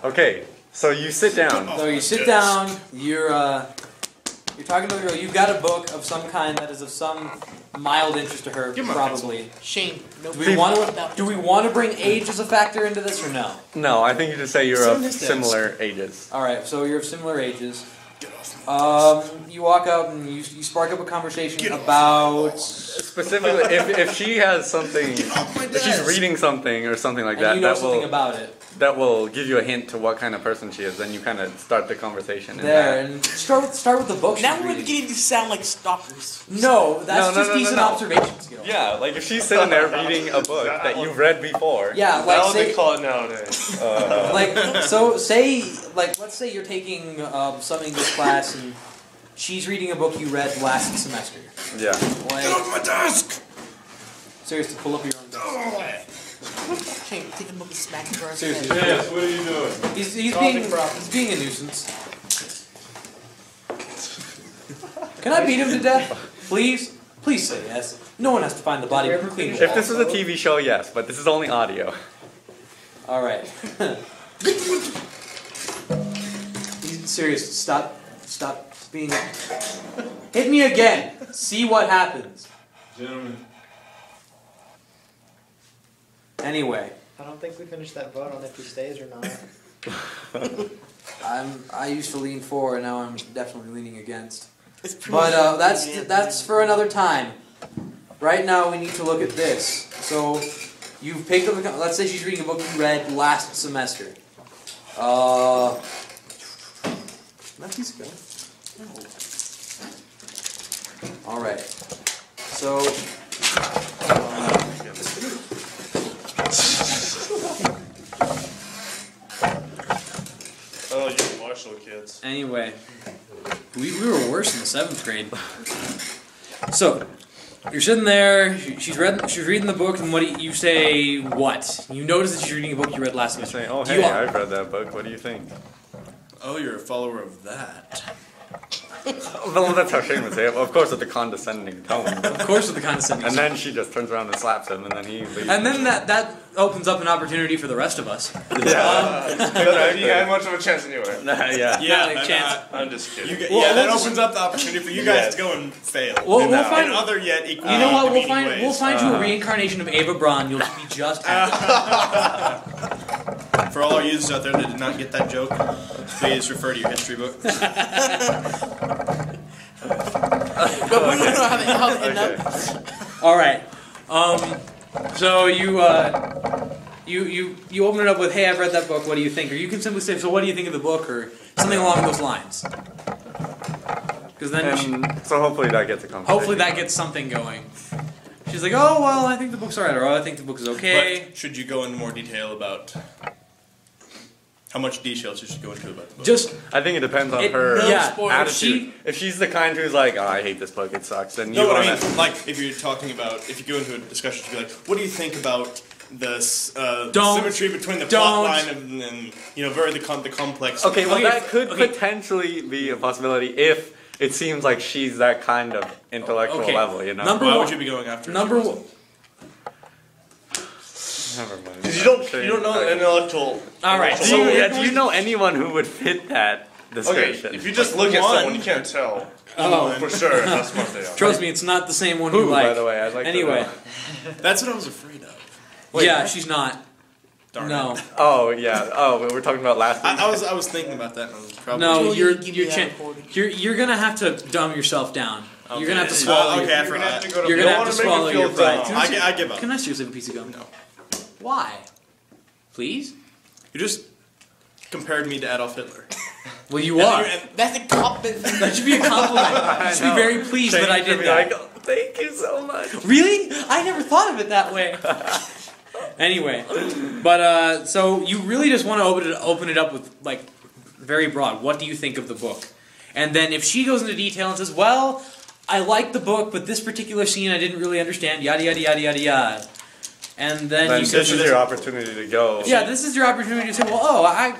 Okay, so you sit down. So you sit down. You're talking to the girl. You've got a book of some kind that is of some mild interest to her, probably. Shane, no. Do we want to bring age as a factor into this or no? No, I think you just say you're of similar ages. All right, so you're of similar ages. You walk up and you spark up a conversation about specifically if she has something, if she's reading something or something like that, you know something about it. That will give you a hint to what kind of person she is. Then you kind of start the conversation. And start with the book. Now we're beginning to sound like stalkers. No, that's just decent observation skills. Yeah, like if she's sitting there reading a book that you've read before. Yeah, like that's what they call it nowadays. Let's say you're taking some English class and she's reading a book you read last semester. Yeah. Like, get off my desk! Seriously, pull up your own desk. Shane, take a look and smack him across the Seriously. head. Yes, what are you doing? He's being a nuisance. Can I beat him to death? Please? Please say yes. No one has to find the body. Clean If this was a TV show, yes, but this is only audio. Alright. Serious, stop being... Hit me again! See what happens. Gentlemen. Anyway. I don't think we finished that vote on if he stays or not. I used to lean for, and now I'm definitely leaning against. But that's for another time. Right now we need to look at this. So you've picked up. Let's say she's reading a book you read last semester. That piece of good. All right. So. Oh, you Marshall kids. Anyway, we were worse in the 7th grade. So, you're sitting there, she's reading the book, and what do you say, what? You notice that she's reading a book you read last semester. Saying, oh, hey, I've read that book. What do you think? Oh, you're a follower of that. Well, that's how Shane would say it. Well, of course, with the condescending tone. Of course with the condescending tone. And then she just turns around and slaps him, and then he leaves. And then that opens up an opportunity for the rest of us. Yeah. You had much of a chance anyway. Yeah, I'm just kidding. That opens up the opportunity for you guys to go and fail. We'll find another yet equally. You know what? We'll find you a reincarnation of Ava Braun. You'll be just happy. For all our users out there that did not get that joke, please refer to your history book. But we don't know how to end up. All right. So you open it up with, "Hey, I've read that book. What do you think?" Or you can simply say, "So what do you think of the book?" Or something along those lines. Because then, so hopefully that gets a conversation. hopefully that gets something going. She's like, "Oh well, I think the book's alright," or "Oh, I think the book is okay." But should you go into more detail about how much detail should you go into about the book? I think it depends on her attitude. If she's the kind who's like, "Oh, I hate this book, it sucks," then you I mean, like if you're talking about, if you go into a discussion, you'd be like, "What do you think about the symmetry between the plot line and the complex?" Okay, well that could potentially be a possibility if it seems like she's that kind of intellectual level, you know. Why would you be going after? Number one. Never mind. Because you don't know the intellectual. All right. Do you know anyone who would fit that description? Okay, if you just look at someone, you can't tell. Oh, for sure how smart they are. Trust me, it's not the same one you like. By the way, I'd like anyway. to know. That's what I was afraid of. Yeah, she's not. Darn no. it. Oh yeah. Oh, we were talking about last week. I was thinking about that. And I was probably no, you're gonna have to dumb yourself down. Okay. You're gonna have to swallow. Okay, you're gonna have to swallow your pride. I give up. Can I seriously have a piece of gum? No. Why? Please? You just compared me to Adolf Hitler. Well, you are. That's a compliment. That should be a compliment. You should be very pleased that I did that. Like, oh, thank you so much. Really? I never thought of it that way. Anyway, but so you really just want to open it up with like very broad. What do you think of the book? And then if she goes into detail and says, "Well, I like the book, but this particular scene I didn't really understand," yada yada yada yada yada. And then you this is your opportunity to go. Yeah, this is your opportunity to say, "Well, oh, I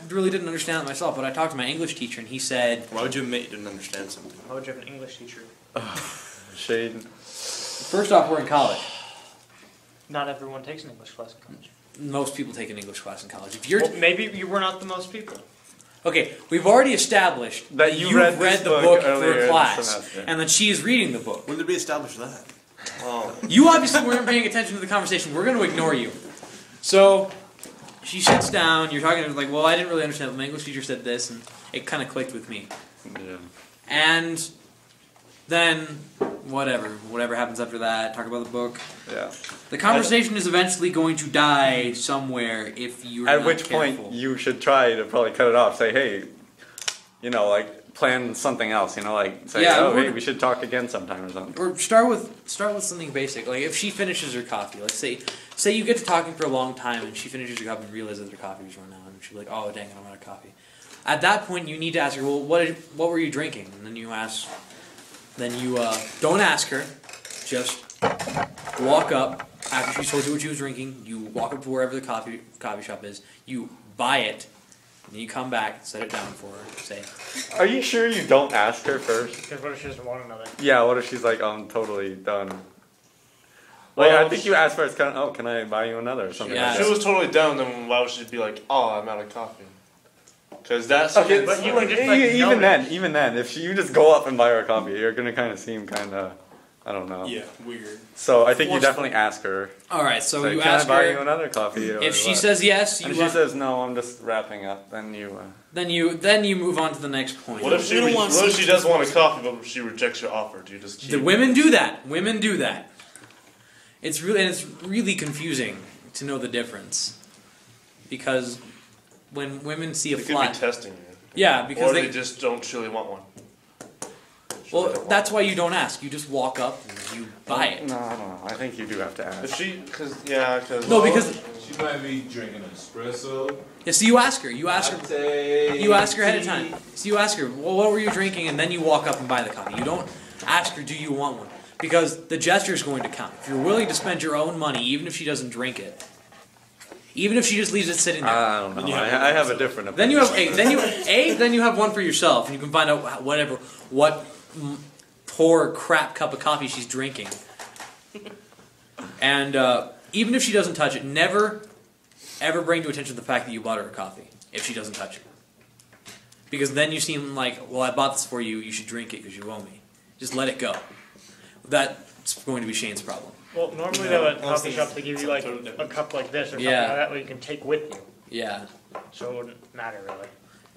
really didn't understand it myself, but I talked to my English teacher and he said..." Why would you admit you didn't understand something? Why would you have an English teacher? Shade. First off, we're in college. Not everyone takes an English class in college. most people take an English class in college. If you're Well, maybe you were not the most people. okay, we've already established That you you've read read this the book book earlier for in a the class, semester. and that she is reading the book. When did we establish that? Oh. You obviously weren't paying attention to the conversation. We're going to ignore you. So she sits down. You're talking like, well, I didn't really understand. My English teacher said this, and it kind of clicked with me. Yeah. And then whatever happens after that. Talk about the book. Yeah. The conversation is eventually going to die somewhere if you're At not which careful. point you should try to probably cut it off. Say, hey, you know, like plan something else. You know, like say, Yeah, oh, we're- hey, we should talk again sometime or something. Or start with something basic. Like if she finishes her coffee, like say you get to talking for a long time and she finishes her coffee and realizes her coffee's run out, and she'll be like, oh dang it, I'm out of coffee. At that point, you need to ask her, well, what were you drinking? And then you don't ask her, just walk up after she's told you what she was drinking. You walk up to wherever the coffee shop is. You buy it. And then you come back, set it down for her, say, Are you sure you don't ask her first? Because what if she doesn't want another? Yeah. What if she's like, I'm totally done. Like Well, I think you asked first. Can I buy you another or something? Yeah. like If she that. was totally down, then why would she be like, oh, I'm out of coffee? Because that's something. Okay, But you can just, like, even then, if you just go up and buy her a coffee, you're gonna kind of seem kind of, I don't know. Yeah, weird. So I think you Forceful. definitely ask her. all right. So Say, you can ask I buy you her. another coffee? Or If she what? says yes, and you if she says no, I'm just wrapping up. Then you. then you move on to the next point. What if she, You don't want what if to she does want a coffee, but she rejects your offer? Do you just keep The women do that. Women do that. It's really confusing to know the difference because when women see a They could be flat, testing you. yeah, because Or they just don't truly want one. well, that's why you don't ask. You just walk up and you buy it. No, I don't know. I think you do have to If ask. she, because No, because She might be drinking an espresso. yeah, so you ask her. You ask her. Latte, You ask her ahead of tea. time. So you ask her, well, what were you drinking, and then you walk up and buy the coffee. You don't ask her, do you want one? Because the gesture is going to count. If you're willing to spend your own money, even if she doesn't drink it, even if she just leaves it sitting there, I don't know. I have a different opinion. then you have then you have one for yourself, and you can find out what poor crap cup of coffee she's drinking. And even if she doesn't touch it, never ever bring to attention the fact that you bought her a coffee if she doesn't touch it. Because then you seem like, well, I bought this for you. You should drink it because you owe me. Just let it go. That's going to be Shane's problem. Well, normally though at coffee shops they give you like a cup like this or something Yeah. like that where you can take with you. Yeah, So it wouldn't matter really.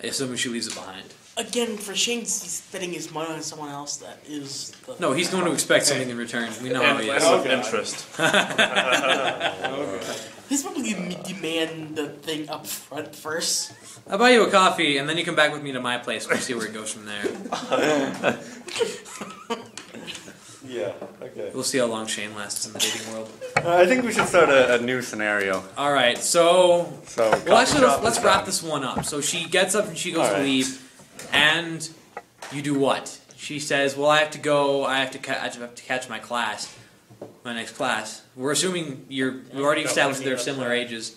assuming she leaves it behind. Again, for Shane, he's spending his money on someone else that is the... No, he's going to expect something in return. We know how he is. of interest. He's probably going to demand the thing up front first. I'll buy you a coffee, and then you come back with me to my place. We'll see where it goes from there. Yeah. Okay. We'll see how long Shane lasts in the dating world. I think we should start a new scenario. All right, so So. well, actually, coffee shop let's is wrap done. this one up. So she gets up and she goes All to right. leave, and you do what? She says, "Well, I have to go. I have to catch my class, my next class." We're assuming we already established they're similar ages.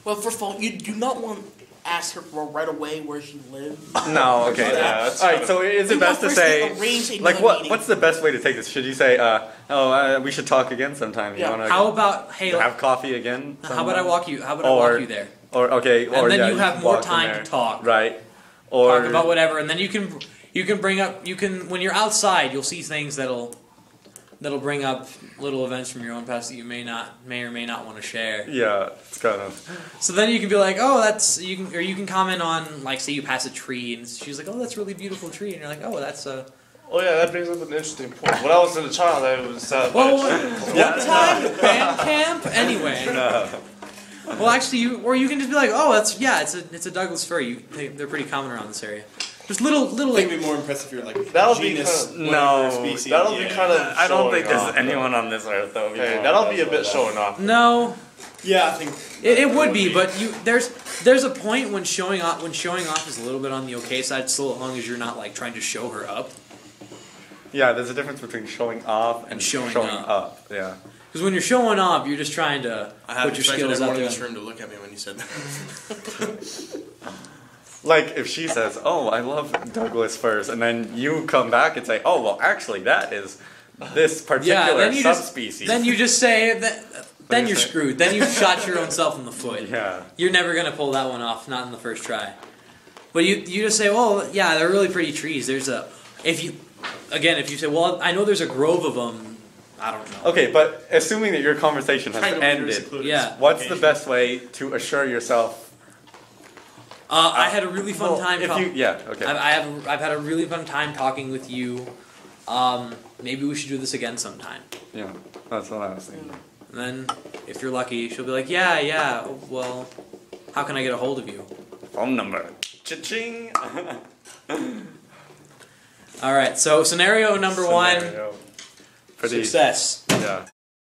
Well, first of all, you do not want to ask her right away where she lives. No. Okay. Yeah, that's All right. So is it You best want to first say arrange like another what? meeting. What's the best way to take this? Should you say, we should talk again sometime? You Yeah. want to How about hey? have coffee again? How about I walk you? How about I Or- walk you there? Or okay. And or then yeah, you have can more walk in time there. to talk. Right. Or Talk about whatever, and then you can bring up when you're outside, you'll see things that'll bring up little events from your own past that you may or may not want to share. Yeah, it's kind of. So then you can be like, oh, you can comment on, like, say you pass a tree, and she's like, oh, that's a really beautiful tree, and you're like, oh, that's a. Oh yeah, that brings up an interesting point. When I was a child, I was sad. Well, Yeah. time band camp anyway. Well, actually, you can just be like, oh, it's a Douglas fir. They're pretty common around this area. Just little I think like. it'd be more impressive if you're like That'll be genus, kinda- whatever No, species. that'll be kind of. I don't think showing there's off. anyone on this earth that would be. Hey, more that'll be a impressed bit with that. showing off. No, Yeah, I think it would be, but there's a point when showing off is a little bit on the okay side, so long as you're not like trying to show her up. Yeah, there's a difference between showing off and showing up. up. Yeah. Because when you're showing off, you're just trying to I have put your expected skills out everyone in there. this room to look at me when you said that. Like if she says, "Oh, I love Douglas firs," and then you come back and say, "Oh, well, actually, that is this particular then you subspecies." then you just say that then you you're say? screwed. Then you've shot your own self in the foot. Yeah. You're never gonna pull that one off, not in the first try. But you just say, well, yeah, they're really pretty trees. If you say, well, I know there's a grove of them. I don't know. Okay, but assuming that your conversation has ended, Yeah. what's the best way to assure yourself? I had a really fun time. Yeah. Okay. I've had a really fun time talking with you. Maybe we should do this again sometime. Yeah, that's what I was thinking. And then, if you're lucky, she'll be like, yeah. Well, how can I get a hold of you? Phone number. Cha-ching. All right. So scenario number one. Pretty. Success. Yeah.